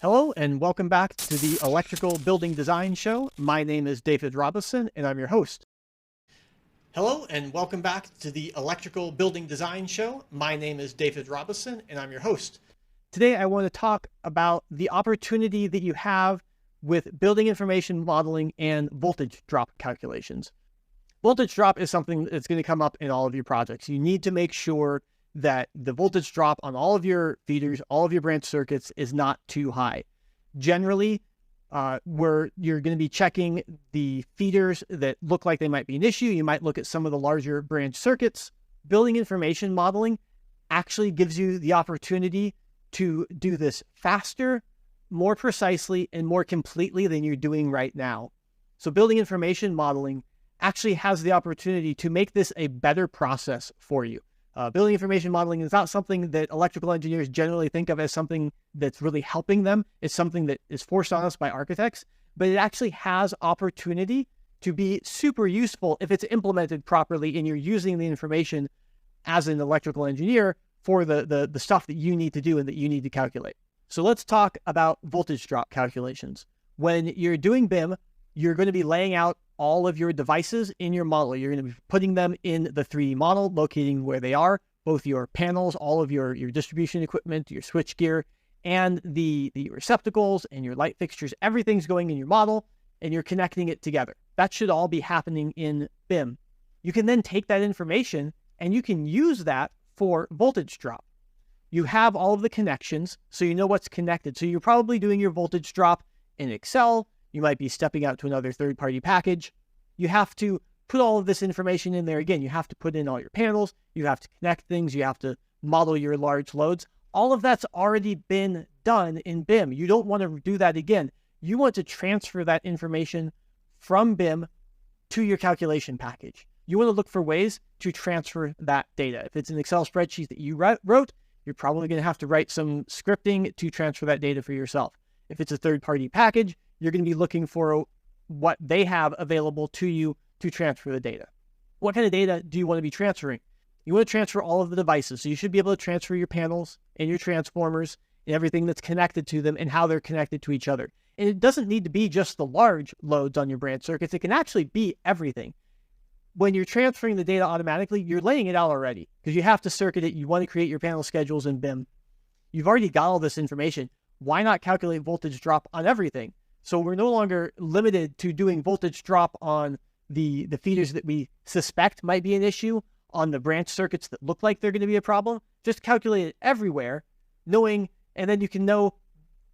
Hello and welcome back to the Electrical Building Design Show. My name is David Robinson and I'm your host. Hello and welcome back to the Electrical Building Design Show. My name is David Robinson and I'm your host. Today I want to talk about the opportunity that you have with building information modeling and voltage drop calculations. Voltage drop is something that's going to come up in all of your projects. You need to make sure that the voltage drop on all of your feeders, all of your branch circuits is not too high. Generally, where you're going to be checking the feeders that look like they might be an issue, you might look at some of the larger branch circuits. Building information modeling actually gives you the opportunity to do this faster, more precisely, and more completely than you're doing right now. So building information modeling actually has the opportunity to make this a better process for you. Building information modeling is not something that electrical engineers generally think of as something that's really helping them. It's something that is forced on us by architects, but it actually has opportunity to be super useful if it's implemented properly and you're using the information as an electrical engineer for the stuff that you need to do and that you need to calculate. So let's talk about voltage drop calculations. When you're doing BIM, you're going to be laying out all of your devices in your model. You're going to be putting them in the 3D model, locating where they are, both your panels, all of your distribution equipment, your switch gear, and the receptacles and your light fixtures. Everything's going in your model and you're connecting it together. That should all be happening in BIM. You can then take that information and you can use that for voltage drop. You have all of the connections, so you know what's connected. So you're probably doing your voltage drop in Excel. You might be stepping out to another third-party package. You have to put all of this information in there again. You have to put in all your panels. You have to connect things. You have to model your large loads. All of that's already been done in BIM. You don't want to do that again. You want to transfer that information from BIM to your calculation package. You want to look for ways to transfer that data. If it's an Excel spreadsheet that you wrote, you're probably going to have to write some scripting to transfer that data for yourself. If it's a third-party package, you're going to be looking for what they have available to you to transfer the data. What kind of data do you want to be transferring? You want to transfer all of the devices. So you should be able to transfer your panels and your transformers and everything that's connected to them and how they're connected to each other. And it doesn't need to be just the large loads on your branch circuits. It can actually be everything. When you're transferring the data automatically, you're laying it out already because you have to circuit it. You want to create your panel schedules in BIM. You've already got all this information. Why not calculate voltage drop on everything? So we're no longer limited to doing voltage drop on the feeders that we suspect might be an issue, on the branch circuits that look like they're going to be a problem. Just calculate it everywhere, knowing, and then you can know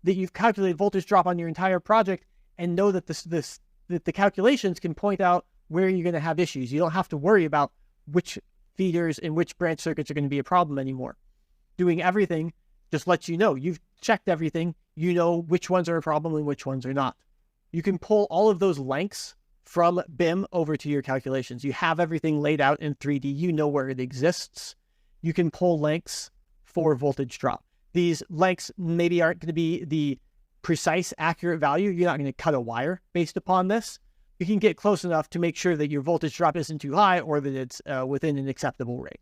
that you've calculated voltage drop on your entire project and know that that the calculations can point out where you're going to have issues. You don't have to worry about which feeders and which branch circuits are going to be a problem anymore. Doing everything just lets you know you've checked everything. You know which ones are a problem and which ones are not. You can pull all of those lengths from BIM over to your calculations. You have everything laid out in 3D. You know where it exists. You can pull lengths for voltage drop. These lengths maybe aren't going to be the precise, accurate value. You're not going to cut a wire based upon this. You can get close enough to make sure that your voltage drop isn't too high or that it's within an acceptable range.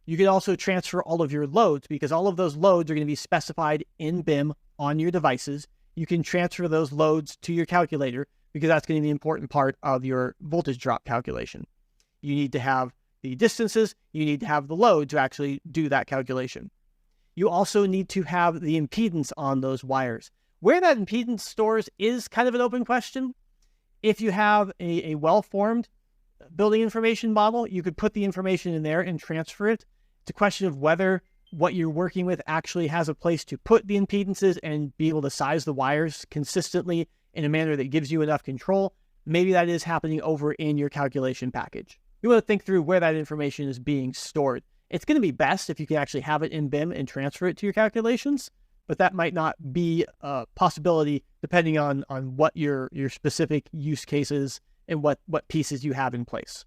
You can also transfer all of your loads because all of those loads are going to be specified in BIM on your devices. You can transfer those loads to your calculator because that's going to be an important part of your voltage drop calculation. You need to have the distances. You need to have the load to actually do that calculation. You also need to have the impedance on those wires. Where that impedance stores is kind of an open question. If you have a well-formed building information model, you could put the information in there and transfer it. It's a question of whether what you're working with actually has a place to put the impedances and be able to size the wires consistently in a manner that gives you enough control. Maybe that is happening over in your calculation package. You want to think through where that information is being stored. It's going to be best if you can actually have it in BIM and transfer it to your calculations, but that might not be a possibility depending on what your specific use cases and what pieces you have in place.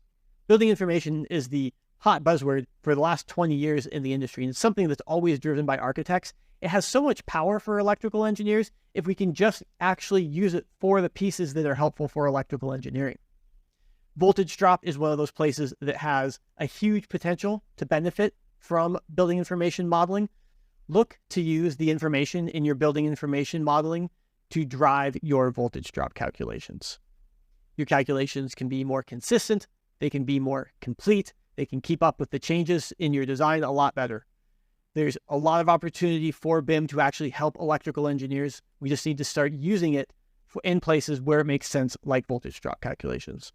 Building information is the hot buzzword for the last 20 years in the industry, and it's something that's always driven by architects. It has so much power for electrical engineers if we can just actually use it for the pieces that are helpful for electrical engineering. Voltage drop is one of those places that has a huge potential to benefit from building information modeling. look to use the information in your building information modeling to drive your voltage drop calculations. Your calculations can be more consistent, they can be more complete, they can keep up with the changes in your design a lot better. There's a lot of opportunity for BIM to actually help electrical engineers. We just need to start using it in places where it makes sense, like voltage drop calculations.